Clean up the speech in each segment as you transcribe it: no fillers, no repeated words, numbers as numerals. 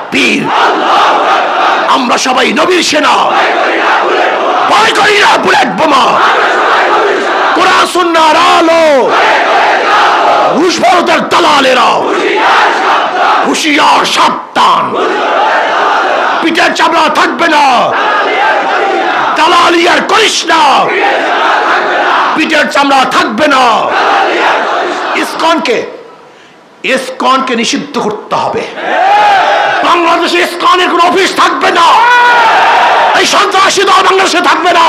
তাকবীর। আমরা সবাই নবীর সেনা, ভয় করি না বুলেট বোমা। কোরআন সুন্নাহর আলো, রুশ ভারতের দালালেরা হুঁশিয়ার সাবধান। পিঠের চামড়া থাকবে না, দালালি আর করিস না। পিঠের চামড়া থাকবে না। ইসকনকে নিষিদ্ধ করতে হবে। বাংলাদেশে ইসকনের কোন অফিস থাকবে না। এই সন্ত্রাসী দল বাংলাদেশে থাকবে না।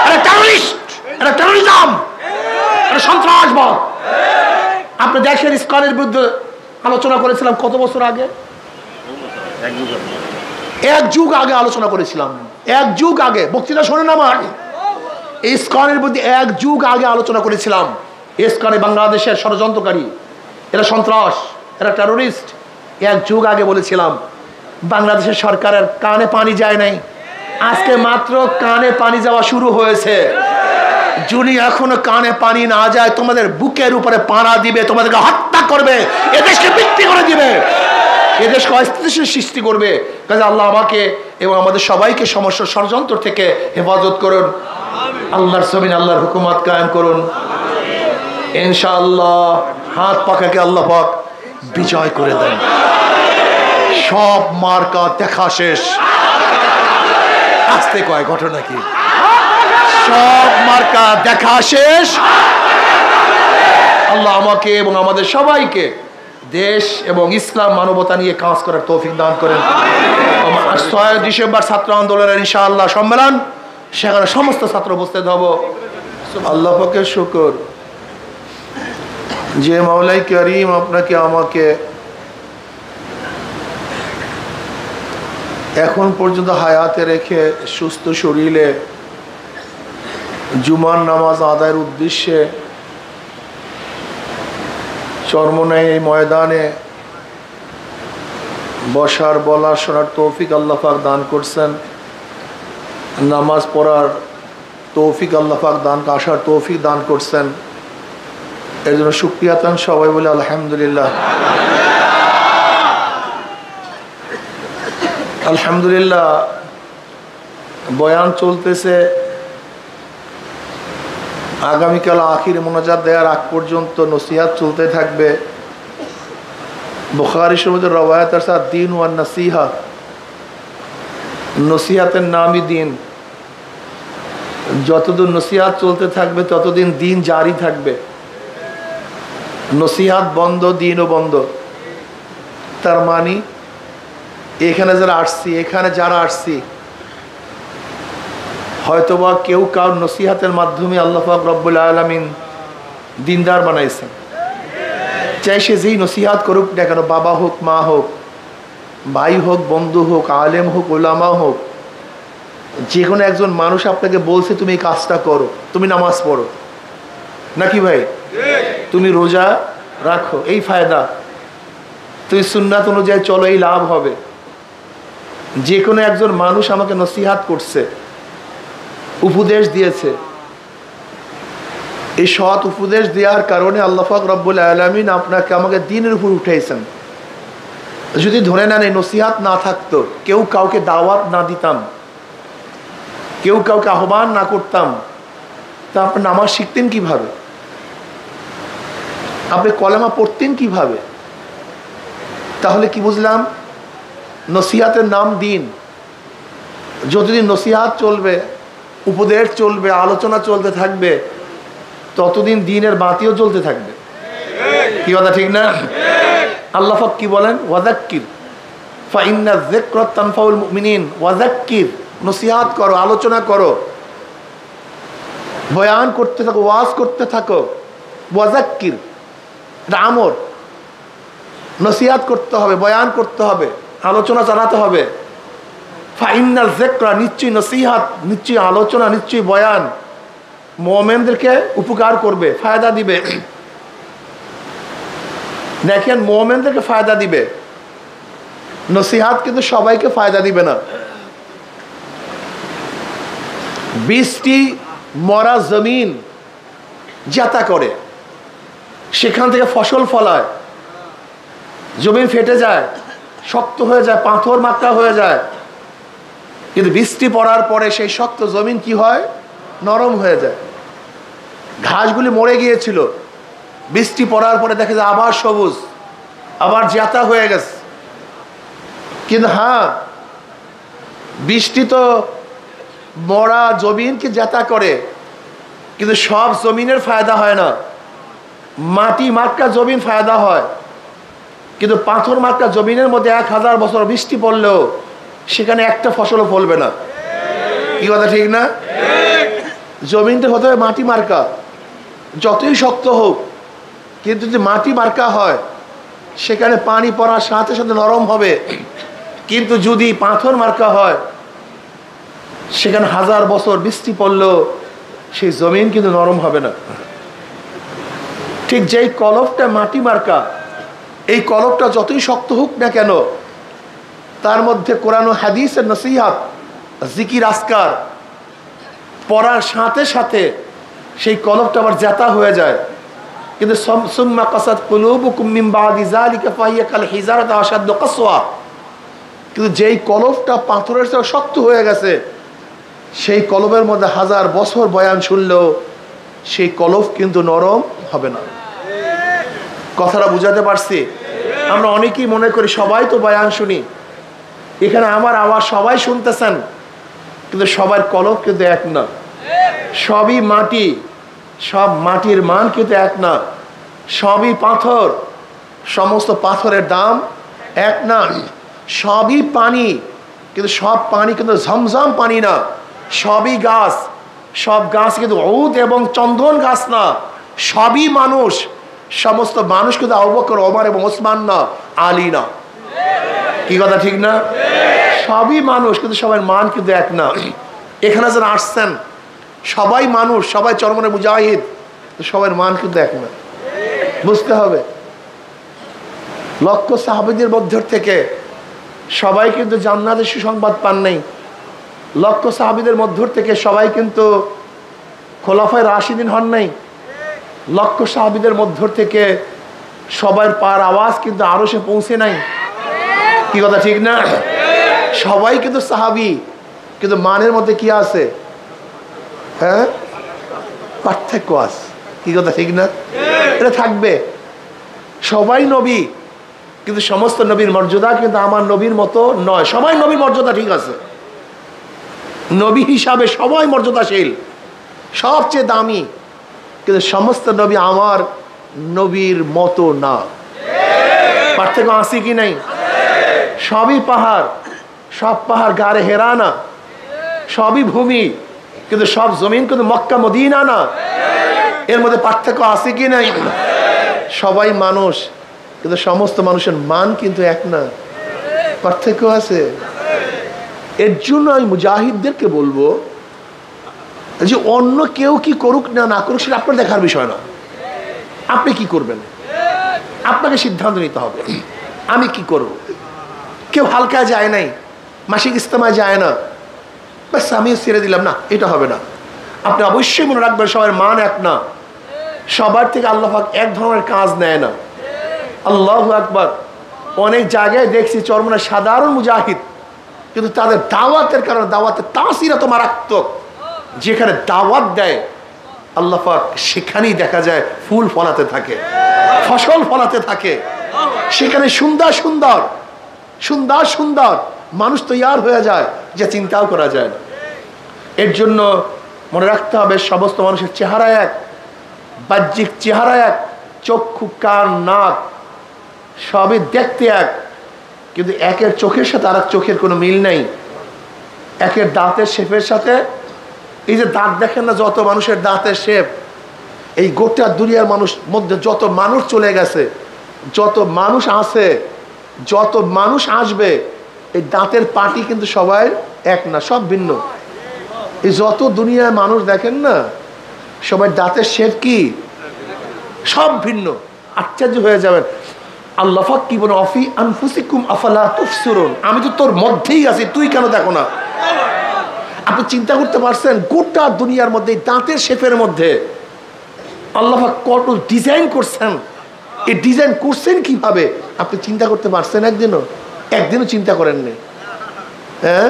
এটা টেররিস্ট, এটা টেররিজম, এটা সন্ত্রাসবাদ। আপনি দেখেন ইসকনের বিরুদ্ধে আলোচনা করেছিলাম কত বছর আগে? এক যুগ আগে আলোচনা করেছিলাম। এক যুগ আগে, বক্তৃতা শোনেন আমার। ইসকনের বিরুদ্ধে এক যুগ আগে আলোচনা করেছিলাম। ইসকনে বাংলাদেশের ষড়যন্ত্রকারী, এরা সন্ত্রাস, এরা টেররিস্ট। এক যুগ আগে বলেছিলাম। বাংলাদেশের সরকারের কানে পানি যায় নাই, আজকে মাত্র কানে পানি যাওয়া শুরু হয়েছে। যদি এখনো কানে পানি না যায়, তোমাদের বুকের উপরে পাড়া দিবে, তোমাদেরকে হত্যা করবে, এদেশকে বিক্রি করে দিবে, এদেশকে অস্থিতিশীল সৃষ্টি করবে। কাজে আল্লাহ আমাকে এবং আমাদের সবাইকে সমস্যা ষড়যন্ত্র থেকে হেফাজত করুন। আল্লাহর জমিন আল্লাহর হুকুমত কায়েম করুন ইনশাআল্লাহ। হাত পাকাকে আল্লাহ পাক বিজয় করে দেন। সব মার্কা দেখা শেষ। আস্তে কয় ঘটনা কি? সব মার্কা দেখা শেষ। আল্লাহ আমাকে এবং আমাদের সবাইকে দেশ এবং ইসলাম মানবতা নিয়ে কাজ করার তৌফিক দান করেন। 6 ডিসেম্বর ছাত্র আন্দোলনের ইনশাআল্লাহ সম্মেলন, সেখানে সমস্ত ছাত্র উপস্থিত হব। আল্লাহ পাকের শুকর যে মাওলাই করিম আপনাকে আমাকে এখন পর্যন্ত হায়াতে রেখে সুস্থ শরীরে জুমার নামাজ আদায়ের উদ্দেশ্যে চরমনাই এই ময়দানে বসার, বলার, শোনার তৌফিক আল্লাহ পাক দান করছেন। নামাজ পড়ার তৌফিক আল্লাহ পাক দান, আসার তৌফিক দান করছেন। এর জন্য শুকরিয়া তান সবাই বলে আলহামদুলিল্লাহ। আলহামদুলিল্লাহ। বয়ান চলতেছে, আগামীকাল আখির মোনাজাত দেওয়ার আগ পর্যন্ত নসিহাত চলতে থাকবে। বুখারী শরীফের রওয়ায়াত আছে দ্বীন ওয়ান নসিহা, নসিহাতের নামই দিন। যতদিন নসিহাত চলতে থাকবে ততদিন দিন জারি থাকবে। নসিহাত বন্ধ, দিনও বন্ধ। তার মানে এখানে যারা আসছি হয়তোবা কেউ কারোর নসিহাতের মাধ্যমে আল্লাহ পাক রব্বুল আলামিন দিনদার বানাইছেন। চাই সে যেই নসিহাত করুক না কেন, বাবা হোক, মা হোক, ভাই হোক, বন্ধু হোক, আলেম হোক, ওলামা হোক, যে কোনো একজন মানুষ আপনাকে বলছে তুমি এই কাজটা করো, তুমি নামাজ পড়ো, নাকি ভাই? তুমি রোজা রাখো, এই ফায়দা। তুমি সুন্নাত অনুযায়ী চলো, এই লাভ হবে। যে কোনো একজন মানুষ আমাকে নসিহাত করছে, উপদেশ দিয়েছে, এই সৎ উপদেশ দেওয়ার কারণে আল্লাহ পাক রব্বুল আলামিন আপনাকে আমাকে দ্বীনের উপর উঠাইছেন। যদি ধরে নেন এই নসিহাত না থাকতো, কেউ কাউকে দাওয়াত না দিতাম, কেউ কাউকে আহ্বান না করতাম, তা আপনি নামাজ শিখতেন কিভাবে? আপনি কলেমা পড়তেন কিভাবে? তাহলে কি বুঝলাম? নসিহাতের নাম দিন। যতদিন নসিহাত চলবে, উপদেশ চলবে, আলোচনা চলতে থাকবে, ততদিন দিনের বাতিও জ্বলতে থাকবে। কি কথা ঠিক না? আল্লাহ পাক কি বলেন? ওয়াযাক্কির ফাইন্না যিকরা তানফাউল মুমিনিন। ওয়াযাক্কির, নসিহাত করো, আলোচনা করো, বয়ান করতে থাকো, ওয়াজ করতে থাকো। ওয়াযাক্কির, এটা আমর। নসিহাত করতে হবে, বয়ান করতে হবে, আলোচনা চালাতে হবে। ফাইন্নাল যিকরা, নিশ্চয়ই নসিহাত, নিশ্চয়ই আলোচনা, নিশ্চয়ই বয়ান মুমিনদেরকে উপকার করবে, ফায়দা দিবে। দেখেন, মুমিনদেরকে ফায়দা দিবে, নসিহাত কিন্তু সবাইকে ফায়দা দিবে না। 20টি মরা জমিন যাতা করে, সেখান থেকে ফসল ফলায়, জমিন ফেটে যায়, শক্ত হয়ে যায়, পাথর মাক্কা হয়ে যায়। কিন্তু বৃষ্টি পড়ার পরে সেই শক্ত জমিন কি হয়? নরম হয়ে যায়। ঘাসগুলি মরে গিয়েছিল, বৃষ্টি পড়ার পরে দেখে যায় আবার সবুজ, আবার জ্যাতা হয়ে গেছে। কিন্তু হ্যাঁ, বৃষ্টি তো মরা জমিনকে জ্যাতা করে, কিন্তু সব জমিনের ফায়দা হয় না। মাটি মার্কা জমিন ফায়দা হয়, কিন্তু পাথর মার্কা জমিনের মধ্যে 1000 বছর বৃষ্টি পড়লেও সেখানে একটা ফসলও ফলবে না। কি কথা ঠিক না? জমিনটা হতে হবে মাটি মার্কা, যতই শক্ত হোক, কিন্তু যদি মাটি মার্কা হয় সেখানে পানি পড়ার সাথে সাথে নরম হবে। কিন্তু যদি পাথর মার্কা হয় সেখানে 1000 বছর বৃষ্টি পড়লেও সেই জমিন কিন্তু নরম হবে না। ঠিক যেই কলবটা মাটি মার্কা, এই কলবটা যতই শক্ত হোক না কেন, তার মধ্যে কোরআন ও হাদিসের নসিহত, জিকির, আজকার পড়ার সাথে সাথে সেই কলবটা আবার জ্যাতা হয়ে যায়। কিন্তু সুম্মা কাসাত কুলুবুকুম মিন বাদি যালিকা ফাহিয়া কাল হিজারাতি আশাদ্দু কাসওয়া, কিন্তু যেই কলবটা পাথরের চেয়ে শক্ত হয়ে গেছে, সেই কলবের মধ্যে 1000 বছর বয়ান শুনলেও সেই কলব কিন্তু নরম হবে না। কথাটা বুঝাতে পারছি? আমরা অনেকেই মনে করি সবাই তো বয়ান শুনি, এখানে আমার আওয়াজ সবাই শুনতেছেন, কিন্তু সবার কলব কিন্তু এক না। সবই মাটি, সব মাটির মান কিন্তু এক না। সবই পাথর, সমস্ত পাথরের দাম এক না। সবই পানি, কিন্তু সব পানি কিন্তু ঝমঝম পানি না। সবই গাছ, সব গাছ কিন্তু ঔদ এবং চন্দন গাছ না। সবই মানুষ, সমস্ত মানুষ কিন্তু আবু বকর, ওমর এবং ওসমান না, আলী না। কি কথা ঠিক না? সবই মানুষ, কিন্তু সবার মান কিন্তু এক না। এখানে যারা আসছেন সবাই মানুষ, সবাই চরমনে মুজাহিদ, সবার মান কিন্তু এক না। বুঝতে হবে। লক্ষ সাহাবীদের মধ্য থেকে সবাই কিন্তু জান্নাতের সুসংবাদ পান নাই। লক্ষ সাহাবীদের মধ্য থেকে সবাই কিন্তু খোলাফায়ে রাশিদিন হন নাই। লক্ষ সাহাবীদের মধ্য থেকে সবার পার আওয়াজ কিন্তু আরো সে পৌঁছে নাই। কি কথা ঠিক না? সবাই কিন্তু সাহাবী, কিন্তু মানের মধ্যে কি আছে? হ্যাঁ, পার্থক্য আছে। কি কথা ঠিক না? এটা থাকবে। সবাই নবী, কিন্তু সমস্ত নবীর মর্যাদা কিন্তু আমার নবীর মতো নয়। সবাই নবীর মর্যাদা ঠিক আছে, নবী হিসাবে সবাই মর্যাদাশীল, সবচেয়ে দামি, কিন্তু সমস্ত নবী আমার নবীর মতো না। পার্থক্য আছে কি নাই? সবই পাহাড়, সব পাহাড় গাড়ে হেরা না। সবই ভূমি, কিন্তু সব জমিন কিন্তু মক্কা মদিনা না। এর মধ্যে পার্থক্য আছে কি নাই? সবাই মানুষ, কিন্তু সমস্ত মানুষের মান কিন্তু এক না। পার্থক্য আছে। এর জন্য আমি মুজাহিদদেরকে বলবো যে অন্য কেউ কি করুক না না করুক সেটা আপনার দেখার বিষয় না। আপনি কি করবেন আপনাকে সিদ্ধান্ত নিতে হবে। আমি কি করব? কেউ হালকায় যায় নাই, মাসিক ইজতেমায় যায় না, ব্যাস আমিও ছেড়ে দিলাম, না, এটা হবে না। আপনি অবশ্যই মনে রাখবেন সবার মান এক না। সবার থেকে আল্লাহ পাক এক ধরনের কাজ নেয় না। আল্লাহু আকবার। অনেক জায়গায় দেখছি চরমনা সাধারণ মুজাহিদ, কিন্তু তাদের দাওয়াতের কারণে দাওয়াতের তাসির এত মারাত্মক। যেখানে দাওয়াত দেয় আল্লাহ পাক সেখানেই দেখা যায় ফুল ফলাতে থাকে, ফসল ফলাতে থাকে। সেখানে সুন্দর সুন্দর সুন্দর সুন্দর মানুষ তৈয়ার হয়ে যায়, যা চিন্তাও করা যায় না। এর জন্য মনে রাখতে হবে সমস্ত মানুষের চেহারা এক, বাহ্যিক চেহারা এক, চক্ষু, কান, নাক সবই দেখতে এক, কিন্তু একের চোখের সাথে আর এক চোখের কোনো মিল নেই। একের দাঁতের শেপের সাথে, এই যে দাঁত দেখেন না, যত মানুষের দাঁতের শেপ, এই গোটা দুনিয়ার মানুষ মধ্যে যত মানুষ চলে গেছে, যত মানুষ আছে, যত মানুষ আসবে, এই দাঁতের পাটি কিন্তু সবাই এক না, সব ভিন্ন। এই যত দুনিয়ার মানুষ দেখেন না, সবাই দাঁতের শেপ কি সব ভিন্ন। আশ্চর্য হয়ে যাবেন। আল্লাহ পাক কি বলে, অফি আনফুসিকুম আফালা তুবসিরুন, আমি তো তোর মধ্যেই আছি, তুই কেন দেখো না? আপনি চিন্তা করতে পারছেন গোটা দুনিয়ার মধ্যে দাঁতের শেপের মধ্যে আল্লাহ পাক কত ডিজাইন করছেন? এই ডিজাইন করছেন কিভাবে আপনি চিন্তা করতে পারছেন? একদিনও একদিনও চিন্তা করেননি? হ্যাঁ,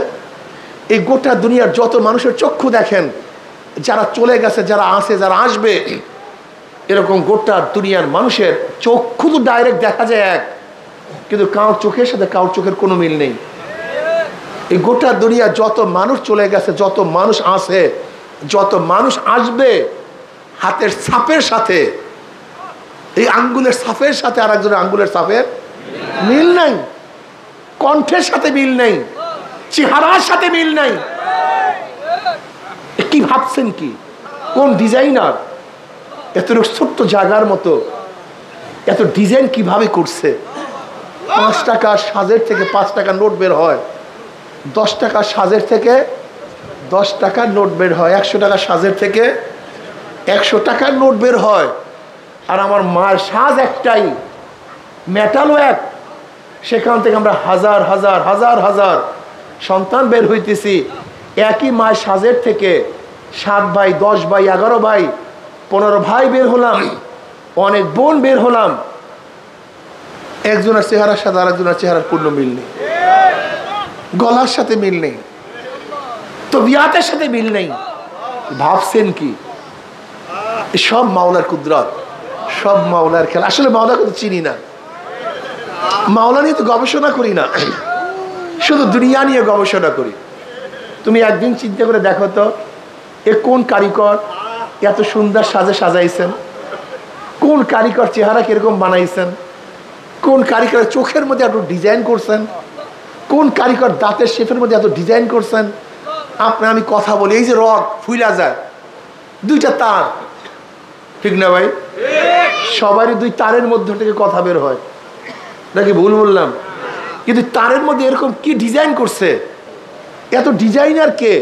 এই গোটা দুনিয়ার যত মানুষের চক্ষু দেখেন, যারা চলে গেছে, যারা আছে, যারা আসবে, এরকম গোটা দুনিয়ার মানুষের চক্ষু তো ডাইরেক্ট দেখা যায় এক, কিন্তু কারোর চোখের সাথে কারোর চোখের কোনো মিল নেই। এই গোটা দুনিয়া যত মানুষ চলে গেছে, যত মানুষ আছে, যত মানুষ আসবে, হাতের ছাপের সাথে, এই আঙ্গুলের ছাপের সাথে আর একজনের আঙ্গুলের ছাপের মিল নাই, কণ্ঠের সাথে মিল নেই, চেহারার সাথে মিল নাই। কি ভাবছেন? কি কোন ডিজাইনার এত ছোট্ট জায়গার মতো এত ডিজাইন কিভাবে করছে? 5 টাকার সাজের থেকে 5 টাকার নোট বের হয়, 10 টাকার সাজের থেকে 10 টাকার নোট বের হয়, 100 টাকার সাজের থেকে 100 টাকার নোট বের হয়। আর আমার মার সাজ একটাই, মেটালও এক, সেখান থেকে আমরা হাজার হাজার হাজার হাজার সন্তান বের হইতেছি। একই মায়ের সাজের থেকে 7 ভাই, 10 ভাই, 11 ভাই, 15 ভাই বের হলাম, অনেক বোন বের হলাম। একজনের চেহারার সাথে আরেকজনের চেহারার পূর্ণ মিল নেই, গলার সাথে মিল নেই, তবিয়াতের সাথে মিল নেই। ভাবছেন কি? সব মাওলার কুদরত, সব মাওলার খেলা। আসলে মাওলা কিন্তু চিনি না, মাওলা নিয়ে তো গবেষণা করি না, শুধু দুনিয়া নিয়ে গবেষণা করি। তুমি একদিন চিন্তা করে দেখো তো, এ কোন কারিগর এত সুন্দর সাজে সাজাইছেন? কোন কারিগর চেহারা কিরকম বানাইছেন? কোন কারিগর চোখের মধ্যে এত ডিজাইন করছেন? কোন কারিগর দাঁতের শেপের মধ্যে এত ডিজাইন করছেন? আপনি আমি কথা বলি, এই যে রগ ফুইলা যায়, 2টা তার, ঠিক না ভাই? সবারই 2 তারের মধ্যে থেকে কথা বের হয়, নাকি ভুল বললাম? কিন্তু তারের মধ্যে এরকম কি ডিজাইন করছে? এত ডিজাইনার কে?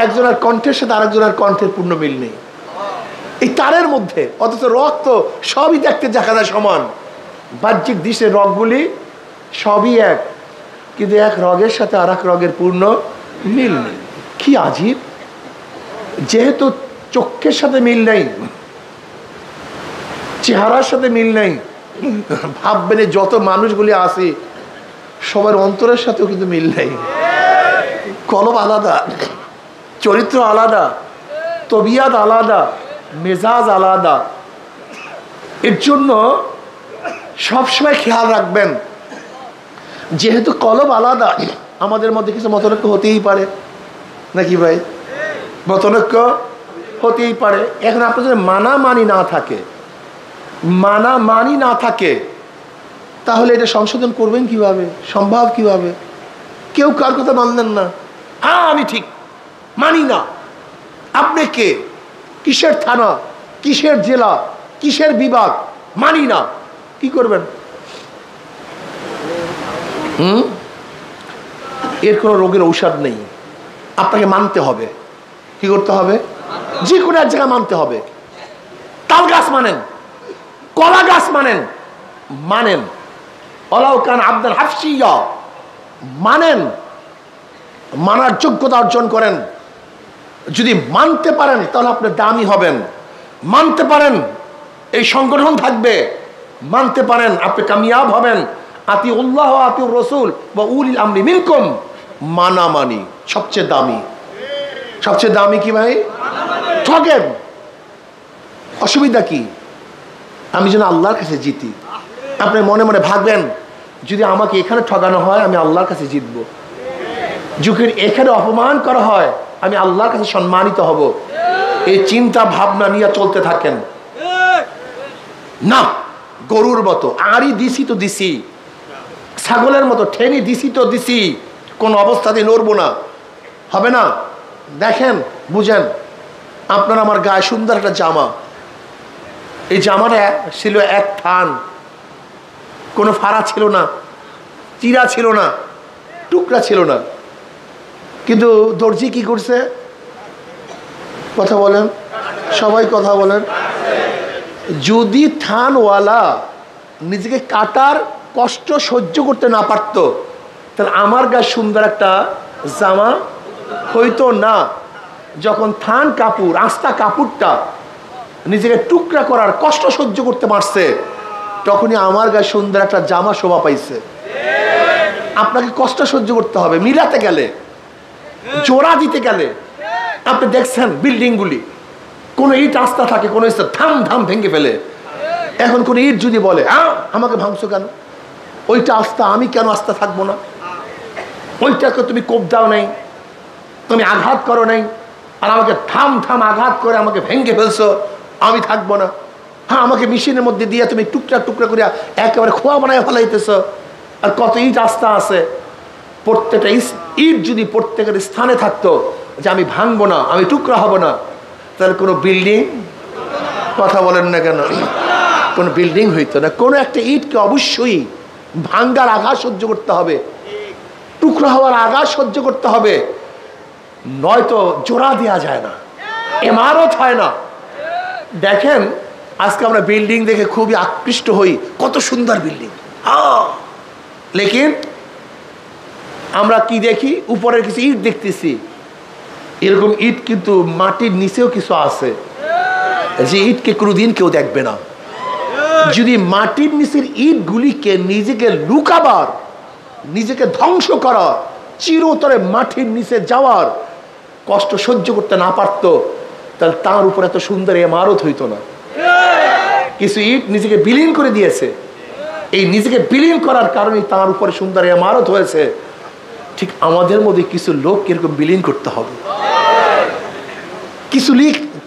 একজনের কণ্ঠের সাথে আরেকজনের কণ্ঠের পূর্ণ মিল নেই এই তারের মধ্যে। অথচ রগ তো সবই দেখতে দেখা যায় সমান, বাহ্যিক দৃশ্যে রগগুলি সবই এক, কিন্তু এক রগের সাথে আর এক রগের পূর্ণ মিল নেই। কি আজীব! যেহেতু চোখের সাথে মিল নেই, চেহারার সাথে মিল নেই, ভাববেন যত মানুষগুলি আছে সবার অন্তরের সাথেও কিন্তু মিল নেই। কলব আলাদা, চরিত্র আলাদা, তবিয়াত আলাদা, মেজাজ আলাদা। এর জন্য সবসময় খেয়াল রাখবেন, যেহেতু কলব আলাদা, আমাদের মধ্যে কিছু মতনৈক্য হতেই পারে, নাকি ভাই? মতনৈক্য হতেই পারে। এখন আপনার যদি মানামানি না থাকে, মানামানি না থাকে, তাহলে এটা সংশোধন করবেন কিভাবে? সম্ভব কিভাবে? কেউ কার কথা মানলেন না, হ্যাঁ আমি ঠিক, মানি না। আপনি কে? কিসের থানা, কিসের জেলা, কিসের বিভাগ? মানি না। কি করবেন? এর কোনো রোগের ঔষধ নেই, আপনাকে মানতে হবে। কি করতে হবে? যে কোনো এক জায়গায় মানতে হবে। তাল গাছ মানেন, কলা গাছ মানেন, মানেন। অলাউকান আব্দুল হাফসিয়া মানেন, মানার যোগ্যতা অর্জন করেন। যদি মানতে পারেন তাহলে আপনি দামি হবেন। মানতে পারেন এই সংগঠন থাকবে, মানতে পারেন আপনি কামিয়াব হবেন। আতিউল্লাহ আতিউর রাসূল ওয়া উলিল আমরি মিনকুম। মানামানি সবচেয়ে দামি। সবচেয়ে দামি কি ভাই? ঠকেন, অসুবিধা কি? আমি যেন আল্লাহর কাছে জিতি। আপনি মনে মনে ভাববেন, যদি আমাকে এখানে ঠকানো হয় আমি আল্লাহর কাছে জিতব, যদি এখানে অপমান করা হয় আমি আল্লাহর কাছে সম্মানিত হব। এই চিন্তা ভাবনা নিয়ে চলতে থাকেন। না, গরুর মতো আড়ি দিছি তো দিছি, ছাগলের মতো ঠেনি দিছি তো দিছি, কোন অবস্থাতে নড়বো না, হবে না। দেখেন, বুঝেন, আপনার আমার গায়ে সুন্দর একটা জামা, এই জামাটা ছিল এক থান, কোনো ফাড়া ছিল না, চিরা ছিল না, টুকরা ছিল না, কিন্তু দর্জি কি করছে? কথা বলেন, সবাই কথা বলেন। যদি থানওয়ালা নিজেকে কাটার কষ্ট সহ্য করতে না পারত, তাহলে আমার গায়ে সুন্দর একটা জামা হইতো না। যখন থান কাপড়, আস্তা কাপড়টা নিজেকে টুকরা করার কষ্ট সহ্য করতে পারছে, তখনই আমার গায়ে সুন্দর একটা জামা শোভা পাইছে। আপনাকে কষ্ট সহ্য করতে হবে। মিলাতে গেলে, জোড়া দিতে গেলে, আপনি দেখছেন বিল্ডিংগুলি, কোনো ইট আস্থা থাকে, কোনো ইট ধাম ধাম ভেঙে ফেলে। এখন কোনো ইট যদি বলে আমাকে ভাঙছো কেন, ওইটা আস্থা, আমি কেন আস্থা থাকবো না? ওইটাকে তুমি কোপ দাও নাই, তুমি আঘাত করো নাই, আর আমাকে থাম থাম আঘাত করে আমাকে ভেঙে ফেলছো, আমি থাকবো না। হ্যাঁ, আমাকে মেশিনের মধ্যে দিয়ে তুমি টুকরা টুকরা করে একেবারে খোয়া বানায় ফেলাইতেছ। আর কত ইট আস্থা আছে, প্রত্যেকটা ইট যদি প্রত্যেকের স্থানে থাকতো যে আমি ভাঙবো না, আমি টুকরা হব না, তাহলে কোনো বিল্ডিং, কথা বলেন না কেন, কোনো বিল্ডিং হইতো না। কোনো একটা ইটকে অবশ্যই ভাঙ্গার আঘাত সহ্য করতে হবে, টুকরা হওয়ার আঘাত সহ্য করতে হবে, নয়তো জোড়া দেওয়া যায় না, ইমারত হয় না। দেখেন আজকে আমরা বিল্ডিং দেখে খুবই আকৃষ্ট হই, কত সুন্দর বিল্ডিং, লেকিন আমরা কি দেখি, উপরের কিছু ইট দেখতেছি। এরকম ইট কিন্তু মাটির নিচেও কিছু আছে, যে ইটকে কোনোদিন কেউ দেখবে না। যদি মাটির নিচের ইটগুলিকে নিজেকে লুকাবার, নিজেকে ধ্বংস করার, চিরতরে মাটির নিচে যাওয়ার কষ্ট সহ্য করতে না পারত, তাহলে তার উপর এত সুন্দর ইমারত হইতো না। কিছু ইট নিজেকে বিলীন করে দিয়েছে, এই নিজেকে বিলীন করার কারণে তার উপরে সুন্দর ইমারত হয়েছে। ঠিক আমাদের মধ্যে কিছু লোক এরকম বিলীন করতে হবে।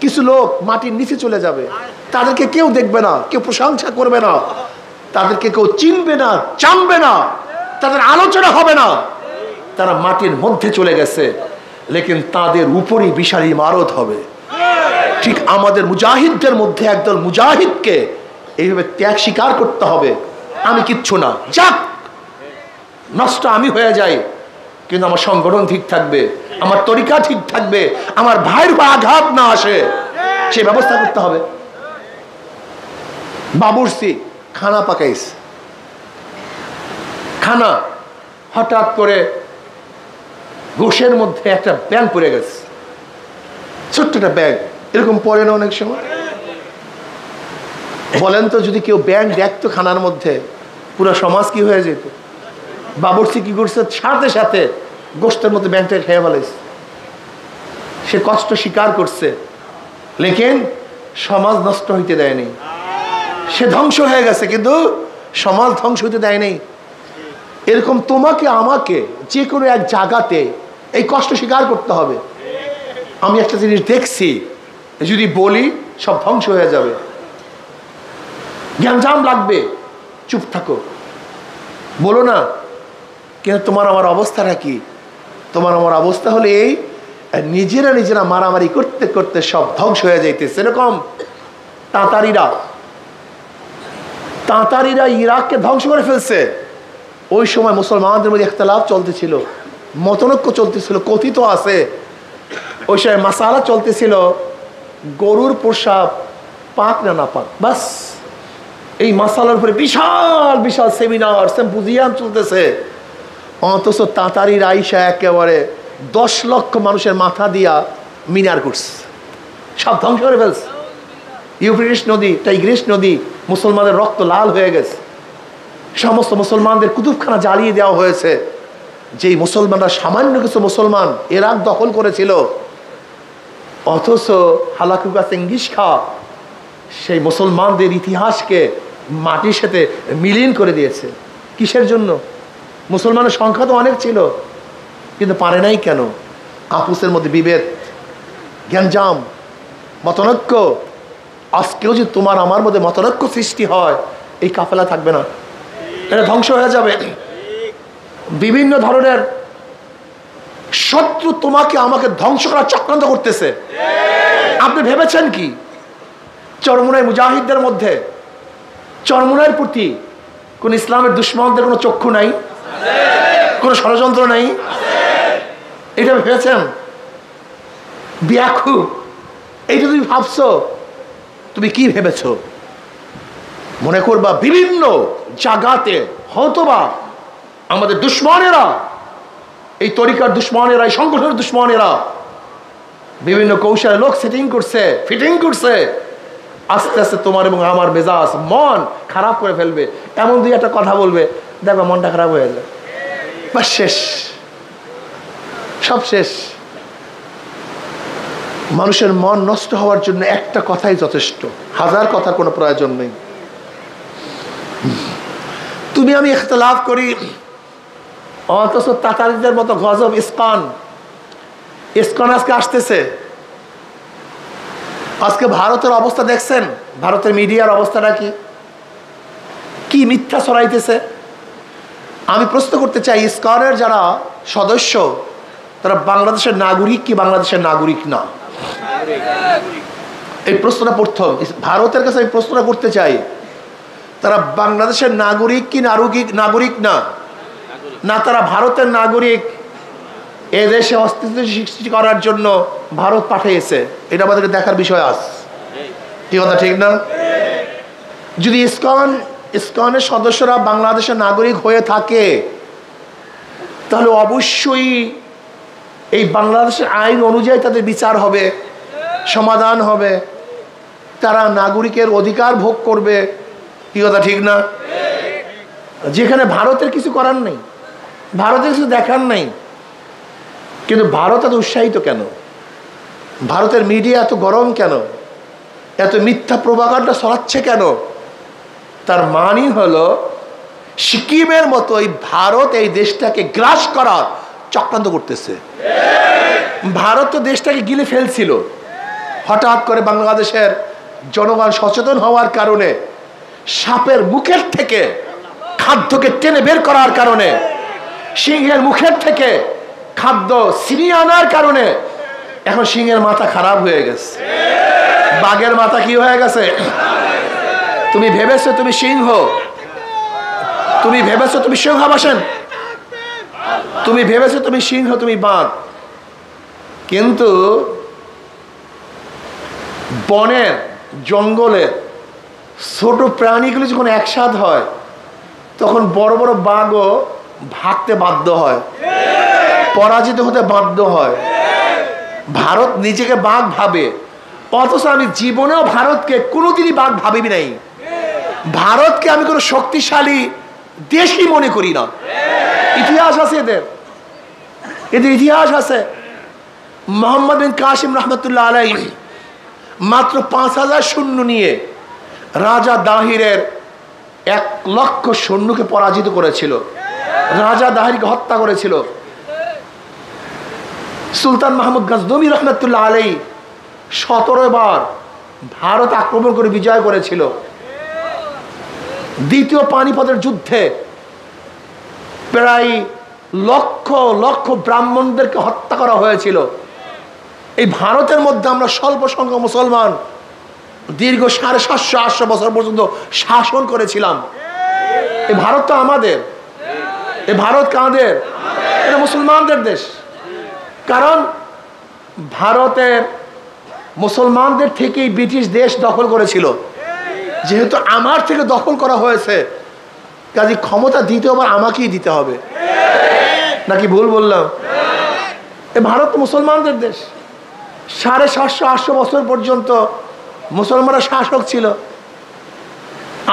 কিছু লোক মাটির নিচে চলে যাবে, তাদেরকে কেউ দেখবে না, কেউ প্রশংসা করবে না, তাদেরকে কেউ চিনবে না, জানবে না, তাদের আলোচনা হবে না, তারা মাটির মধ্যে চলে গেছে, লেকিন তাদের উপরই বিশাল ইমারত হবে। ঠিক আমাদের মুজাহিদদের মধ্যে একদল মুজাহিদকে এইভাবে ত্যাগ স্বীকার করতে হবে। আমি কিচ্ছু না, যাক নষ্ট আমি হয়ে যাই, কিন্তু আমার সংগঠন ঠিক থাকবে, আমার তরিকা ঠিক থাকবে, আমার ভাইয়ের উপর আঘাত না আসে, সে ব্যবস্থা করতে হবে। বাবুর্চি খানা পাকাইছে, খানা হঠাৎ করে গোশের মধ্যে একটা ব্যাঙ পড়ে গেছে, ছোট্ট একটা ব্যাঙ, এরকম পড়ে না অনেক সময়। বলেন তো, যদি কেউ ব্যাঙ দেখতো খানার মধ্যে, পুরো সমাজ কি হয়ে যেত? বাবুর্চি কি করছে, সাথে সাথে গোষ্ঠের মধ্যে ব্যাঙটা খেয়ে ফেলেছে। সে কষ্ট স্বীকার করছে, লেকিন সমাজ নষ্ট হইতে দেয়নি। সে ধ্বংস হয়ে গেছে, কিন্তু সমাজ ধ্বংস হইতে দেয়নি। এরকম তোমাকে আমাকে যে কোনো এক জায়গাতে এই কষ্ট স্বীকার করতে হবে। আমি একটা জিনিস দেখছি, যদি বলি সব ধ্বংস হয়ে যাবে, জ্ঞানজাম লাগবে, চুপ থাকো, বলো না। কিন্তু তোমার আমার অবস্থাটা কি? তোমার আমার অবস্থা হলে এই, নিজেরা মারামারি করতে করতে সব ধ্বংস হয়ে যাইতেছে। এরকম তাঁতারিরা ইরাককে ধ্বংস করে ফেলছে। ওই সময় মুসলমানদের মধ্যে ইখতিলাফ চলতেছিল, মতনৈক্য চলতেছিল, কথিত আছে ওই সময় মাসালা চলতেছিল, গরুর প্রসাব পাক না না পাক, বাস এই মাসালার উপরে বিশাল বিশাল সেমিনার, সিম্পোজিয়াম চলতেছে। অথচ তাঁতারির আইসা একেবারে 10 লক্ষ মানুষের মাথা দিয়া মিনার করছে, সব ধ্বংস করে ফেলছে। ইউফ্রেটিস নদী, টাইগ্রিস নদী, মুসলমানদের রক্ত লাল হয়ে গেছে। সমস্ত মুসলমানদের কুতুবখানা জ্বালিয়ে দেওয়া হয়েছে। যেই মুসলমানরা, সামান্য কিছু মুসলমান ইরাক দখল করেছিল, অথচ হালাকুকা চেঙ্গিস খা সেই মুসলমানদের ইতিহাসকে মাটির সাথে মিলিন করে দিয়েছে। কিসের জন্য? মুসলমানের সংখ্যা তো অনেক ছিল, কিন্তু পারে নাই কেন? আপুসের মধ্যে বিভেদ, জ্ঞানজাম, মতনৈক্য। আজকেও যদি তোমার আমার মধ্যে মতনৈক্য সৃষ্টি হয়, এই কাফেলা থাকবে না, এটা ধ্বংস হয়ে যাবে। বিভিন্ন ধরনের শত্রু তোমাকে আমাকে ধ্বংস করার চক্রান্ত করতেছে। আপনি ভেবেছেন কি চরমুনাই মুজাহিদদের মধ্যে, চরমুনাইয়ের প্রতি কোন ইসলামের দুশ্মনদের কোনো চক্ষু নাই, কোনো ষড়যন্ত্র নাই? এটা ভেবেছেন? ব্যাকু, এইটা তুমি ভাবছো, তুমি কি ভেবেছো? মনে করবা বিভিন্ন জায়গাতে হয়তোবা আমাদের দুশ্মনেরা, এই তরিকার দুশ্মনেরা, এই সংগঠনের দুশ্মনেরা বিভিন্ন কৌশলে লোক সেটিং করছে, ফিটিং করছে, আস্তে আস্তে তোমার এবং আমার মেজাজ, মন খারাপ করে ফেলবে। এমন দুই একটা কথা বলবে, দেখো মনটা খারাপ হয়ে যায়। বাস শেষ, সব শেষ। মানুষের মন নষ্ট হওয়ার জন্য একটা কথাই যথেষ্ট, হাজার কথা কোনো প্রয়োজন নেই। তুমি আমি ইখতিলাফ করি, অথচ তাতারিদের মতো গজব ইসকন আজকে আসতেছে। আজকে ভারতের অবস্থা দেখছেন, ভারতের মিডিয়ার অবস্থাটা কি মিথ্যা ছড়াইতেছে। আমি প্রশ্ন করতে চাই, ইসকনের যারা সদস্য তারা বাংলাদেশের নাগরিক কি বাংলাদেশের নাগরিক না? এই প্রশ্নটা প্রথম ভারতের কাছে আমি প্রশ্নটা করতে চাই, তারা বাংলাদেশের নাগরিক কি নাগরিক না? না তারা ভারতের নাগরিক, এদেশে অস্তিত্ব সৃষ্টি করার জন্য ভারত পাঠিয়েছে? এটা আমাদেরকে দেখার বিষয় আছে, কি কথা ঠিক না? যদি ইসকনের সদস্যরা বাংলাদেশের নাগরিক হয়ে থাকে তাহলে অবশ্যই এই বাংলাদেশের আইন অনুযায়ী তাদের বিচার হবে, সমাধান হবে, তারা নাগরিকের অধিকার ভোগ করবে, কি কথা ঠিক না? যেখানে ভারতের কিছু করার নেই, ভারতের কিছু দেখার নেই, কিন্তু ভারত এত উৎসাহিত কেন? ভারতের মিডিয়া এত গরম কেন? এত মিথ্যা প্রোপাগান্ডা ছড়াচ্ছে কেন? তার মানই হলো সিকিমের মতো এই ভারত এই দেশটাকে গ্রাস করার চক্রান্ত করতেছে। ভারত তো দেশটাকে গিলে ফেলছিল, হঠাৎ করে বাংলাদেশের জনগণ সচেতন হওয়ার কারণে, সাপের মুখের থেকে খাদ্যকে টেনে বের করার কারণে, সিংহের মুখের থেকে খাদ্য ছিনিয়ে আনার কারণে এখন সিংহের মাথা খারাপ হয়ে গেছে, বাঘের মাথা কি হয়ে গেছে? তুমি ভেবেছো তুমি সিংহ, তুমি ভেবেছো তুমি সিংহাসন, তুমি ভেবেছো তুমি সিংহ, তুমি বাঘ। কিন্তু বনের জঙ্গলের ছোট প্রাণীগুলো যখন একসাথ হয় তখন বড় বড় বাঘও ভাগতে বাধ্য হয়, পরাজিত হতে বাধ্য হয়। ভারত নিজেকে বাঘ ভাবে, অথচ আমি জীবনেও ভারতকে কোনোদিনই বাঘ ভাবিনি নাই। ভারতকে আমি কোনো শক্তিশালী দেশই মনে করি না। ইতিহাস আছে এদের ইতিহাস আছে। মোহাম্মদ বিন কাসিম রহমতুল্লাহ আলাইহি মাত্র 5000 সৈন্য নিয়ে রাজা দাহিরের 1 লক্ষ সৈন্যকে পরাজিত করেছিল, রাজা দাহিরকে হত্যা করেছিল। সুলতান মাহমুদ গজনবী রহমতুল্লাহ আলাইহি 17 বার ভারত আক্রমণ করে বিজয় করেছিল। দ্বিতীয় পানিপথের যুদ্ধে প্রায় লক্ষ লক্ষ ব্রাহ্মণদেরকে হত্যা করা হয়েছিল। এই ভারতের মধ্যে আমরা স্বল্প সংখ্যক মুসলমান দীর্ঘ 750-800 বছর পর্যন্ত শাসন করেছিলাম। এই ভারত তো আমাদের, এই ভারত কাদের? এটা মুসলমানদের দেশ। কারণ ভারতের মুসলমানদের থেকেই ব্রিটিশ দেশ দখল করেছিল। যেহেতু আমার থেকে দখল করা হয়েছে, কাজে ক্ষমতা দ্বিতীয়বার আমাকেই দিতে হবে, নাকি ভুল বললাম? এ ভারত মুসলমানদের দেশ। 750-800 বছর পর্যন্ত মুসলমানরা শাসক ছিল।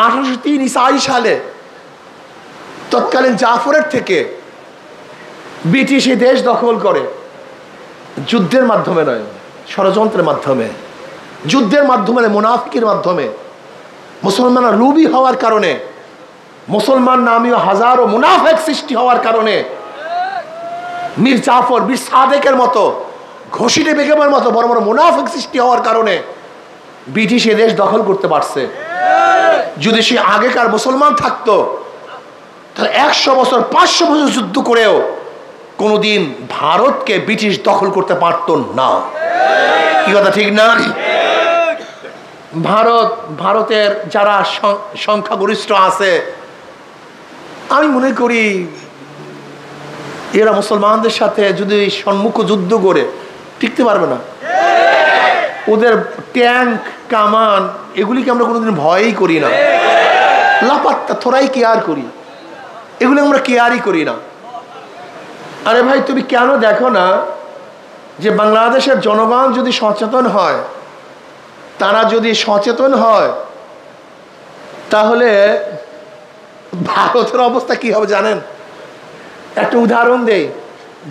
1803 ঈসাই সালে তৎকালীন জাফরের থেকে ব্রিটিশ এই দেশ দখল করে, যুদ্ধের মাধ্যমে নয়, ষড়যন্ত্রের মাধ্যমে, যুদ্ধের মাধ্যমে, মুনাফিকের মাধ্যমে। মুসলমানরা লুবি হওয়ার কারণে, মুসলমান নামীয় হাজারো মুনাফিক সৃষ্টি হওয়ার কারণে মীর জাফর, বীর সাদেকের মতো, ঘষিটে বেগমের মতো বড় বড় মুনাফিক সৃষ্টি হওয়ার কারণে ব্রিটিশ এ দেশ দখল করতে পারছে। যদি সে আগেকার মুসলমান থাকতো তাহলে 100 বছর 500 বছর যুদ্ধ করেও কোনোদিন ভারতকে ব্রিটিশ দখল করতে পারত না। কি কথা ঠিক না? ভারতের যারা সংখ্যাগরিষ্ঠ আছে, আমি মনে করি এরা মুসলমানদের সাথে যদি সম্মুখ যুদ্ধ করে টিকতে পারবে না। ওদের ট্যাঙ্ক, কামান, এগুলিকে আমরা কোনোদিন ভয়ই করি না, লাপাত্তা থোড়াই কেয়ার করি, এগুলো আমরা কেয়ারই করি না। আরে ভাই, তুমি কেন দেখো না যে বাংলাদেশের জনগণ যদি সচেতন হয়, তারা যদি সচেতন হয় তাহলে ভারতের অবস্থা কি হবে জানেন? একটা উদাহরণ দেই,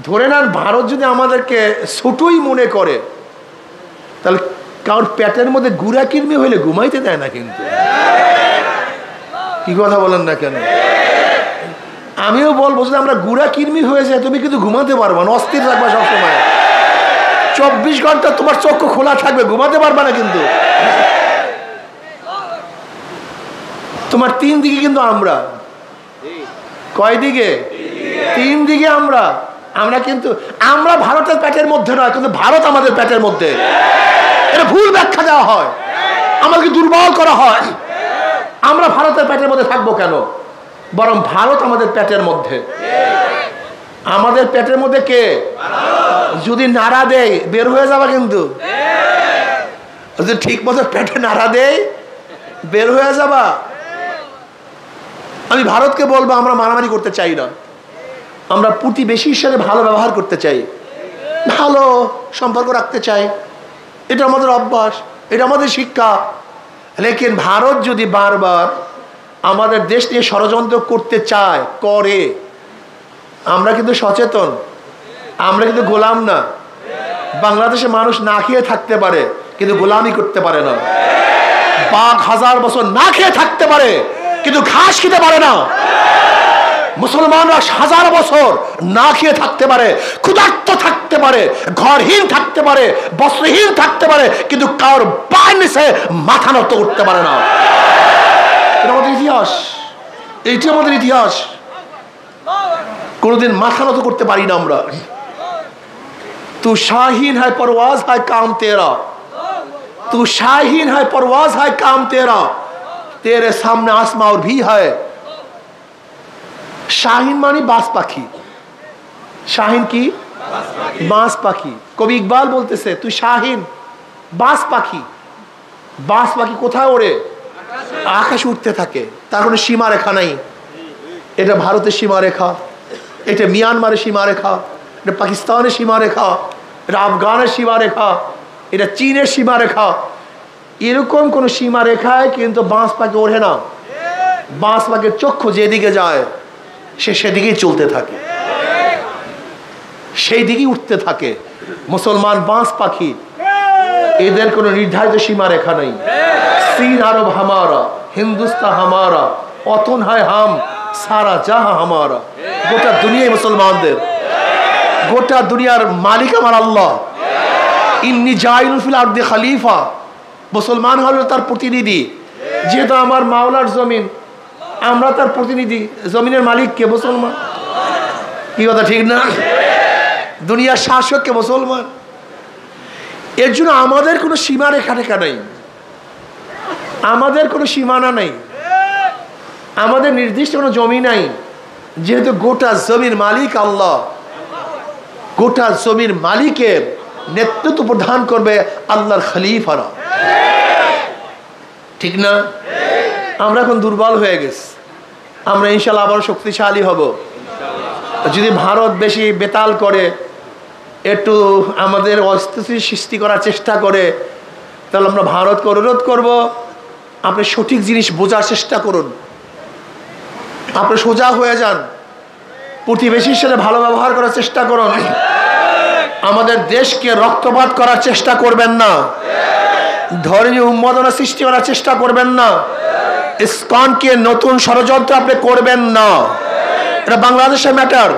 ধরে নেন ভারত যদি আমাদেরকে ছোটই মনে করে, তাহলে কারোর পেটের মধ্যে গুড়া কিরমি হইলে ঘুমাইতে দেয় না কিন্তু। কি কথা বলেন না কেন? আমিও বলবো যদি আমরা গুড়া কিরমি হয়ে যায়, তুমি কিন্তু ঘুমাতে পারবা না, অস্থির থাকবা সবসময়, 24 ঘন্টা তোমার চক্ষু খোলা থাকবে, ঘুমাতে পারবা না কিন্তু। তোমার 3 দিকে কিন্তু আমরা, কয় দিকে? 3 দিকে আমরা। কিন্তু আমরা ভারতের পেটের মধ্যে নয়, কিন্তু ভারত আমাদের পেটের মধ্যে। এটা ভুল ব্যাখ্যা দেওয়া হয়, আমাদেরকে দুর্বল করা হয়। আমরা ভারতের পেটের মধ্যে থাকবো কেন? বরং ভারত আমাদের পেটের মধ্যে। আমাদের পেটের মধ্যে কে? যদি নাড়া দেয় বের হয়ে যাবা কিন্তু, যদি ঠিক মতো পেটে নাড়া দেয় বের হয়ে যাবা। আমি ভারতকে বলবো আমরা মারামারি করতে চাই না, আমরা প্রতিবেশীর সাথে ভালো ব্যবহার করতে চাই, ভালো সম্পর্ক রাখতে চাই। এটা আমাদের অভ্যাস, এটা আমাদের শিক্ষা। লেকিন ভারত যদি বারবার আমাদের দেশ নিয়ে ষড়যন্ত্র করতে চায়, করে, আমরা কিন্তু সচেতন, আমরা কিন্তু গোলাম না। বাংলাদেশে মানুষ না খেয়ে থাকতে পারে কিন্তু গোলামি করতে পারে না। বাঘ 1000 বছর না খেয়ে থাকতে পারে কিন্তু ঘাস খেতে পারে না। মুসলমানরা 1000 বছর না খেয়ে থাকতে পারে, ক্ষুধার্ত থাকতে পারে, ঘরহীন থাকতে পারে, বস্ত্রহীন থাকতে পারে, কিন্তু কারোর পায়ের নিচে মাথা নত করতে পারে না। এটা আমাদের ইতিহাস, এইটি আমাদের ইতিহাস। কোনোদিন মাথা নত করতে পারি না আমরা। তু শাহিন है परवाज है काम तेरा, तू शाहीन है परवाज है काम तेरा, तेरे सामने आसमां और भी है। শাহিন মানে বাজ পাখি। শাহিন কি? বাজ পাখি। কবি ইকবাল বলতেছে তুই শাহিন, বাজ পাখি। বাজ পাখি কোথায় ওড়ে? আকাশে উঠতে থাকে, তার কোনো সীমারেখা নাই। এটা ভারতের সীমারেখা, এটা মিয়ানমারের সীমারেখা, এটা পাকিস্তানের সীমারেখা, এটা আফগানের সীমারেখা, এটা চীনের সীমারেখা। এরকম কোন সীমারেখায় কিন্তু বাজ পাখি ওঠে না। বাজ পাখির চক্ষু যেদিকে যায় সে সেদিকেই চলতে থাকে, সেই দিকেই উঠতে থাকে। মুসলমান বাজ পাখি, এদের কোনো নির্ধারিত সীমারেখা নেই। চীন আরব হামারা, হিন্দুস্তান হামারা, অতন হয় হাম, সারা জাহা হামারা। গোটা দুনিয়ায় মুসলমানদের, গোটা দুনিয়ার মালিক আমার আল্লাহ। ইন্নী জাইলুন ফিল আরদি খলিফা, মুসলমান হলো তার প্রতিনিধি। যেহেতু আমার মাওলার জমিন, আমরা তার প্রতিনিধি। জমিনের মালিক কে? মুসলমান। কি কথা ঠিক না? দুনিয়ার শাসক কে? মুসলমান। এর জন্য আমাদের কোনো সীমারেখা রেখা নেই, আমাদের কোনো সীমানা নেই, আমাদের নির্দিষ্ট কোনো জমি নাই। যেহেতু গোটা জমির মালিক আল্লাহ, গোটা জমির মালিকের নেতৃত্ব প্রদান করবে আল্লাহর খলিফারা। ঠিক না? আমরা এখন দুর্বল হয়ে গেছি, আমরা ইনশাল্লাহ আবার শক্তিশালী হব। যদি ভারত বেশি বেতাল করে, একটু আমাদের অস্থিতিশীল সৃষ্টি করার চেষ্টা করে, তাহলে আমরা ভারতকে অনুরোধ করব আপনি সঠিক জিনিস বোঝার চেষ্টা করুন, আপনি সোজা হয়ে যান, প্রতিবেশীর সাথে ভালো ব্যবহার করার চেষ্টা করুন। আমাদের দেশকে রক্তপাত করার চেষ্টা করবেন না, ধর্মীয় উন্মাদনা সৃষ্টি করার চেষ্টা করবেন না, ইসকনকে নতুন ষড়যন্ত্র আপনি করবেন না। এটা বাংলাদেশের ম্যাটার,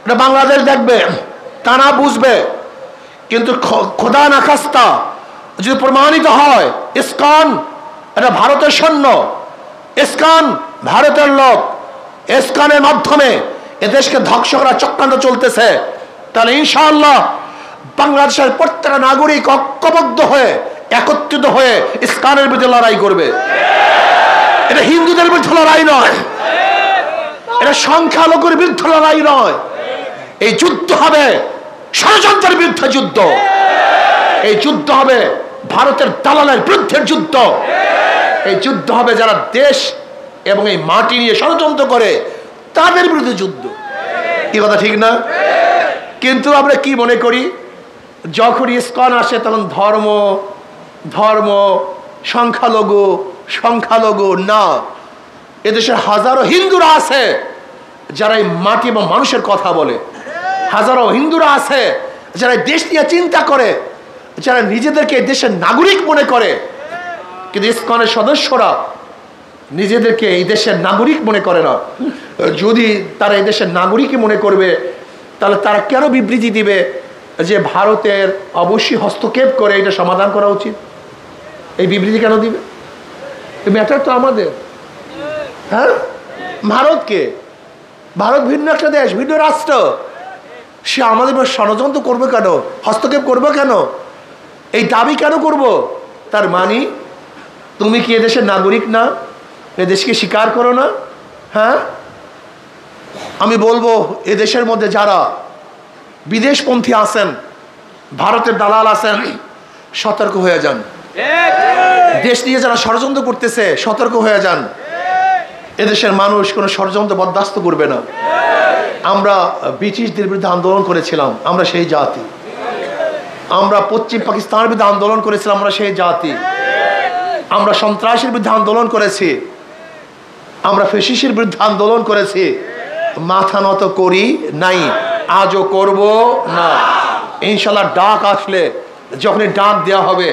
এটা বাংলাদেশ দেখবে, তারা বুঝবে। কিন্তু খোদা না খাস্তা যদি প্রমাণিত হয় ইসকন এটা ভারতের সৈন্য, ইসকন ভারতের লোক, ইসকনের মাধ্যমে এদেশকে ধ্বংস করার চক্রান্ত চলতেছে, তাহলে ইনশাআল্লাহ বাংলাদেশের প্রত্যেকটা নাগরিক ঐক্যবদ্ধ হয়ে, একত্রিত হয়ে ইসকনের বিরুদ্ধে লড়াই করবে। এটা হিন্দুদের বিরুদ্ধে লড়াই নয়, এটা সংখ্যালঘুর বিরুদ্ধে লড়াই নয়। এই যুদ্ধ হবে ষড়যন্ত্রের বিরুদ্ধে যুদ্ধ, এই যুদ্ধ হবে ভারতের দালালের বিরুদ্ধে যুদ্ধ, এই যুদ্ধ হবে যারা দেশ এবং এই মাটি নিয়ে ষড়যন্ত্র করে তাদের বিরুদ্ধে যুদ্ধ। কি কথা ঠিক না? কিন্তু আমরা কি মনে করি, যখন ইসকন আসে তখন ধর্ম ধর্ম, সংখ্যালঘু সংখ্যালঘু। না, এদেশে হাজারো হিন্দুরা আছে যারা এই মাটি এবং মানুষের কথা বলে, হাজারো হিন্দুরা আছে যারা দেশ নিয়ে চিন্তা করে, যারা নিজেদেরকে দেশের নাগরিক মনে করে, কিন্তু ইসকনের সদস্যরা নিজেদেরকে এই দেশের নাগরিক মনে করে না। যদি তারা এই দেশের নাগরিকই মনে করবে, তাহলে তারা কেন বিবৃতি দিবে যে ভারতের অবশ্যই হস্তক্ষেপ করে এটা সমাধান করা উচিত? এই বিবৃতি কেন দিবে? এই ম্যাটার তো আমাদের। হ্যাঁ, ভারতকে, ভারত ভিন্ন একটা দেশ, ভিন্ন রাষ্ট্র, সে আমাদের ষড়যন্ত্র করবে কেন, হস্তক্ষেপ করবে কেন, এই দাবি কেন করব? তার মানে তুমি কি এদেশের নাগরিক না? এদেশকে স্বীকার করো না? হ্যাঁ, আমি বলবো এদেশের মধ্যে যারা বিদেশপন্থী আছেন, ভারতের দালাল আছেন, সতর্ক হয়ে যান। দেশ নিয়ে যারা ষড়যন্ত্র করতেছে, সতর্ক হয়ে যান। এদেশের মানুষ কোনো ষড়যন্ত্র বরদাস্ত করবে না। আমরা ব্রিটিশদের বিরুদ্ধে আন্দোলন করেছিলাম, আমরা সেই জাতি। আমরা পশ্চিম পাকিস্তানের বিরুদ্ধে আন্দোলন করেছিলাম, আমরা সেই জাতি। আমরা সন্ত্রাসের বিরুদ্ধে আন্দোলন করেছি, আমরা ফ্যাসিস্টের বিরুদ্ধে আন্দোলন করেছি, মাথা নত করি নাই, আজও করব না। ইনশাল্লাহ ডাক আসলে, যখনই ডাক দেওয়া হবে,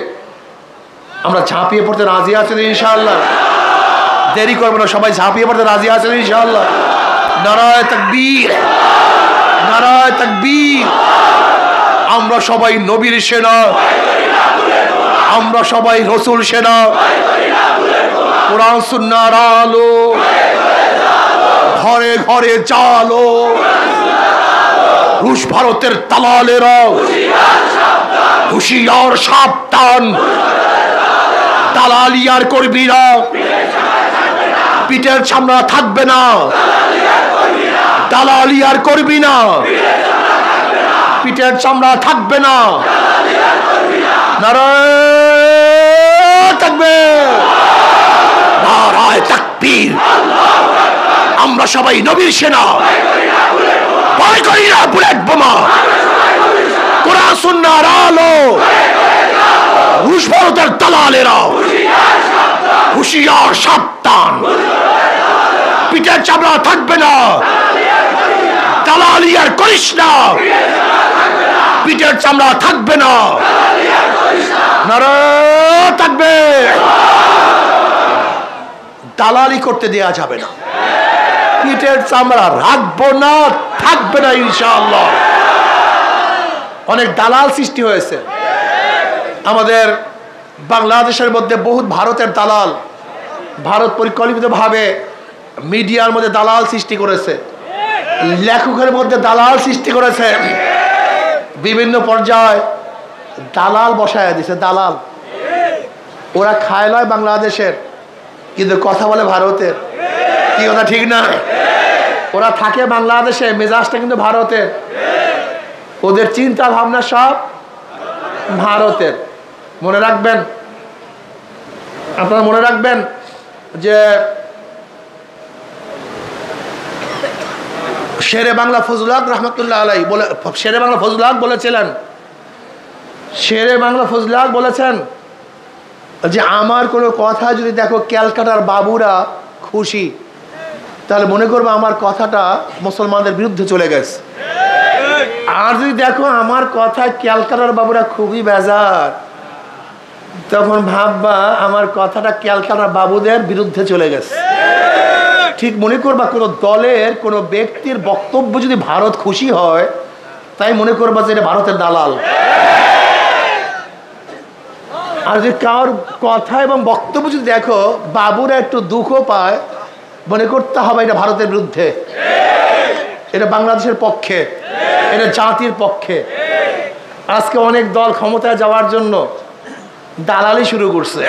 আমরা ঝাঁপিয়ে পড়তে রাজি আছেন ইনশাআল্লাহ। দেরি করবো না, সবাই ঝাঁপিয়ে পড়তে রাজি আছেন ইনশাআল্লাহ। নারায়ে তাকবীর, নারায়ে তাকবীর। আমরা সবাই নবীর সেনা, আমরা সবাই রসুল সেনা। কোরআন সুন্নাহর আলো, ঘরে ঘরে জালো। রুশ ভারতের দালালেরা হুঁশিয়ার সাবধান। দালালি আর করবি না, পিঠের চামড়া থাকবে না। দালালি আর করবি না, পিঠের চামড়া থাকবে না। নারায়ে তাকবীর, নারায়ে তাকবীর। আমরা সবাই নবীর সেনা, ভয় করি না বুলেট বোমা। কোরআন সুন্নাহর আলো, রুশ ভারতের দালালেরা হুঁশিয়ার সাবধান। পিঠের চামড়া থাকবে না, দালালি আর করিস না, পিঠের চামড়া থাকবে না। নারায়ে তাকবীর। দালালি করতে দেয়া যাবে না, পিঠের চামড়া রাখবো না, থাকবে না ইনশাআল্লাহ। অনেক দালাল সৃষ্টি হয়েছে আমাদের বাংলাদেশের মধ্যে, বহুত ভারতের দালাল। ভারত পরিকল্পিতভাবে মিডিয়ার মধ্যে দালাল সৃষ্টি করেছে, লেখকের মধ্যে দালাল সৃষ্টি করেছে, বিভিন্ন পর্যায়ে দালাল বসায় দিছে। দালাল ওরা খায় নয় বাংলাদেশের, কিন্তু কথা বলে ভারতের। কি কথা ঠিক না? ওরা থাকে বাংলাদেশে, মেজাজটা কিন্তু ভারতের। ওদের চিন্তা ভাবনা সব ভারতের। মনে রাখবেন, আপনারা মনে রাখবেন যে শেরে বাংলা ফজলুল হক রহমতুল্লাহ আলাইহি বলে, শেরে বাংলা ফজলুল হক বলেছিলেন, শেরে বাংলা ফজলুল হক বলেছেন যে আমার কোনো কথা যদি দেখো ক্যালকাটার বাবুরা খুশি, তাহলে মনে করবো আমার কথাটা মুসলমানদের বিরুদ্ধে চলে গেছে। আর যদি দেখো আমার কথা ক্যালকাটার বাবুরা খুবই বেজার, তখন ভাববা আমার কথাটা ক্যালকাটার বাবুদের বিরুদ্ধে চলে গেছে। ঠিক মনে করবা কোনো দলের কোনো ব্যক্তির বক্তব্য যদি ভারত খুশি হয়, তাই মনে করবা যে এটা ভারতের দালাল। আর যদি কারোর কথা এবং বক্তব্য যদি দেখো বাবুরা একটু দুঃখ পায়, মনে করতে হবে এটা ভারতের বিরুদ্ধে, এটা বাংলাদেশের পক্ষে, এটা জাতির পক্ষে। আজকে অনেক দল ক্ষমতায় যাওয়ার জন্য দালালি শুরু করছে।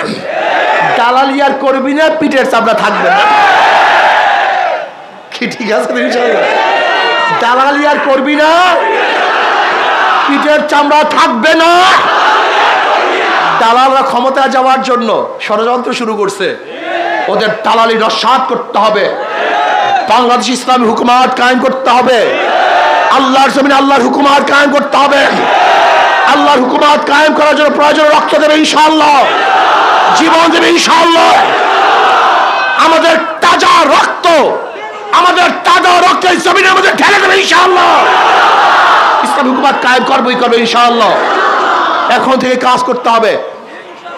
দালালি আর করবি না, পিঠের চামড়া থাকবে না। কি ঠিক আছে? দালালি আর করবি না, পিঠের চামড়া থাকবে না। দালালরা ক্ষমতায় যাওয়ার জন্য ষড়যন্ত্র শুরু করছে। ওদের দালালি নস্যাৎ করতে হবে। বাংলাদেশ ইসলামী হুকুমাত কায়েম করতে হবে। আল্লাহর জমিনে আল্লাহর হুকুমাত কায়েম করতে হবে। আল্লাহর হুকুমাত কায়েম করার জন্য প্রয়োজন রক্ত দেবে ইনশাআল্লাহ, জীবন দেবে ইনশাআল্লাহ। আমাদের তাজা রক্ত আমাদের তাজা রক্তের জমিনের মধ্যে ঢেলে দেবে ইনশাআল্লাহ। ইসলামী হুকুমত কায়েম করবই করবে ইনশাআল্লাহ। এখন থেকে কাজ করতে হবে।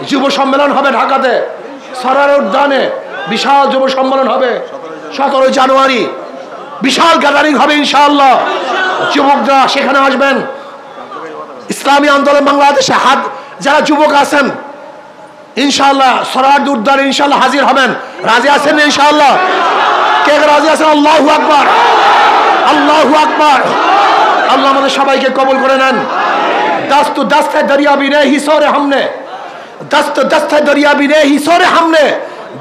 যুব সম্মেলন হবে ঢাকাতে, সরার উদ্যানে বিশাল যুব সম্মেলন হবে 17 জানুয়ারি, বিশাল গ্যাদারিং হবে ইনশাআল্লাহ। যুবকরা সেখানে আসবেন। ইসলামী আন্দোলন বাংলাদেশে হাত যারা যুবক আছেন ইনশাআল্লাহ সরার উদ্যানে ইনশাআল্লাহ হাজির হবেন। রাজি আছেন ইনশাআল্লাহ? কে রাজি আছেন? আল্লাহু আকবার, আল্লাহু আকবার। আল্লাহ আমাদের সবাইকে কবুল করে নেন। दस्त दस्त है दरिया भी ने ही सोरे हमने, दस्त दस्त है दरिया भी ने ही सोरे हमने,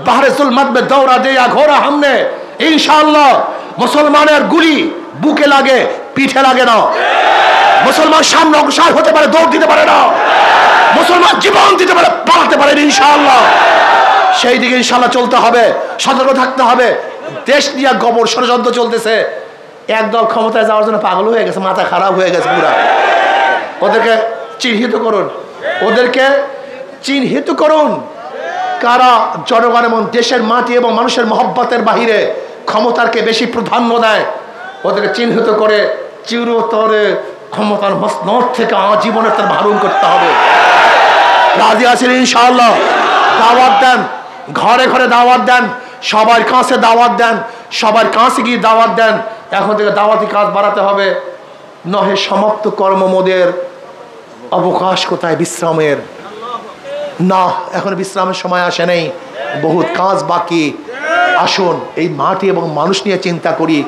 बहरे जुल्मत में दौरा दे या घोरा हमने। इंशाअल्लाह मुसलमानेर गुली बुके लागे पीठे लागे ना, मुसलमान सामने अग्रसर होते पारे दौड़ दिते पारे ना, मुसलमान जीवन दिते पारे पालाते पारे इंशाअल्लाह। সেই দিকে ইনশাআল্লাহ চলতে হবে, সতর্ক থাকতে হবে। দেশ নিয়ে গবর ষড়যন্ত্র চলতেছে। একদল ক্ষমতায় যাওয়ার জন্য পাগল হয়ে গেছে, মাথা খারাপ হয়ে গেছে পুরা। ওদেরকে চিহ্নিত করুন, ওদেরকে চিহ্নিত করুন কারা জনগণ এবং দেশের মাটি এবং মানুষের মহব্বতের বাহিরে ক্ষমতাকে বেশি প্রাধান্য দেয়। ওদেরকে চিহ্নিত করে চিরতরে ক্ষমতার মসনদ থেকে আজীবনের তার মারুম করতে হবে। রাজি আছেন ইনশাআল্লাহ? দাওয়াত দেন, ঘরে ঘরে দাওয়াত দেন, সবার কাছে দাওয়াত দেন, সবার কাছে গিয়ে দাওয়াত দেন। এখন থেকে দাওয়াতি কাজ বাড়াতে হবে। নহে সমাপ্ত কর্মমোদের অবকাশ কোথায় বিশ্রামের? না, এখন বিশ্রামের সময় আসে নেই, বহুত কাজ বাকি। আসুন এই মাটি এবং মানুষ নিয়ে চিন্তা করি,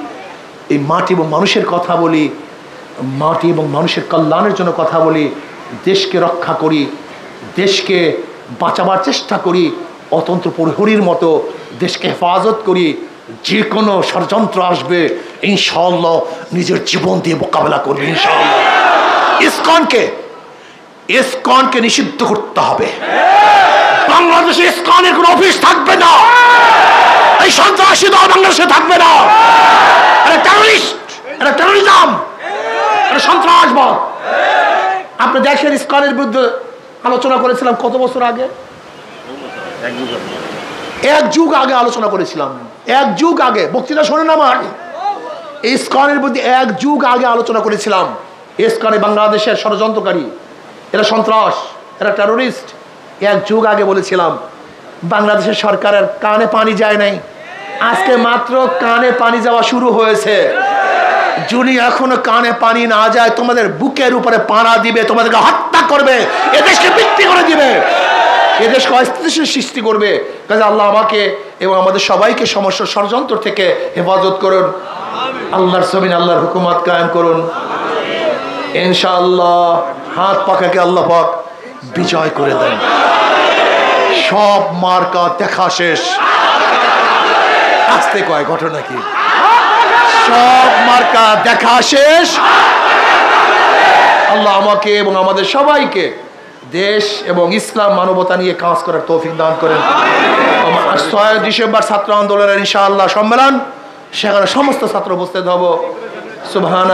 এই মাটি এবং মানুষের কথা বলি, মাটি এবং মানুষের কল্যাণের জন্য কথা বলি, দেশকে রক্ষা করি, দেশকে বাঁচাবার চেষ্টা করি, অতন্ত্র প্রহরীর মতো দেশকে হেফাজত করি। যে কোনো ষড়যন্ত্র আসবে ইনশাআল্লাহ নিজের জীবন দিয়ে মোকাবেলা করবে ইনশাআল্লাহ। ইসকনকে নিষিদ্ধ করতে হবে। বাংলাদেশে ইসকনের কোনো অফিস থাকবে না, এই সন্ত্রাসী দল বাংলাদেশে থাকবে না। এটা টেররিস্ট, এটা টেররিজম, এটা সন্ত্রাসবাদ। আপনি দেখেন ইসকনের বিরুদ্ধে আলোচনা করেছিলাম কত বছর আগে, এক যুগ আগে আলোচনা করেছিলাম, এক যুগ আগে। বক্তৃতা শোনেন আমার, ইসকনের বিরুদ্ধে এক যুগ আগে আলোচনা করেছিলাম। ইসকনে বাংলাদেশের ষড়যন্ত্রকারী, এরা সন্ত্রাস, এরা টেররিস্ট। এক যুগ আগে বলেছিলাম। বাংলাদেশের সরকারের কানে পানি যায় নাই, আজকে মাত্র কানে পানি যাওয়া শুরু হয়েছে। যদি এখনো কানে পানি না যায় তোমাদের বুকের উপরে পাড়া দিবে, তোমাদেরকে হত্যা করবে, এদেশকে বিক্রি করে দিবে, এদেশকে অস্থিতিশীল সৃষ্টি করবে। কাজে আল্লাহ আমাকে এবং আমাদের সবাইকে সমস্ত ষড়যন্ত্র থেকে হেফাজত করুন। আল্লাহর জমিনে আল্লাহর হুকুমত কায়েম করুন ইনশাআল্লাহ। হাত পাকাকে আল্লাহ পাক বিজয় করে দেন। সব মার্কা দেখা শেষ। আস্তে কয় ঘটনা কি? সব মার্কা দেখা শেষ। আল্লাহ আমাকে এবং আমাদের সবাইকে দেশ এবং ইসলাম মানবতা নিয়ে কাজ করার তৌফিক দান করেন। 6 ডিসেম্বর ছাত্র আন্দোলনের ইনশাআল্লাহ সম্মেলন, সেখানে সমস্ত ছাত্র উপস্থিত হব। সুবহান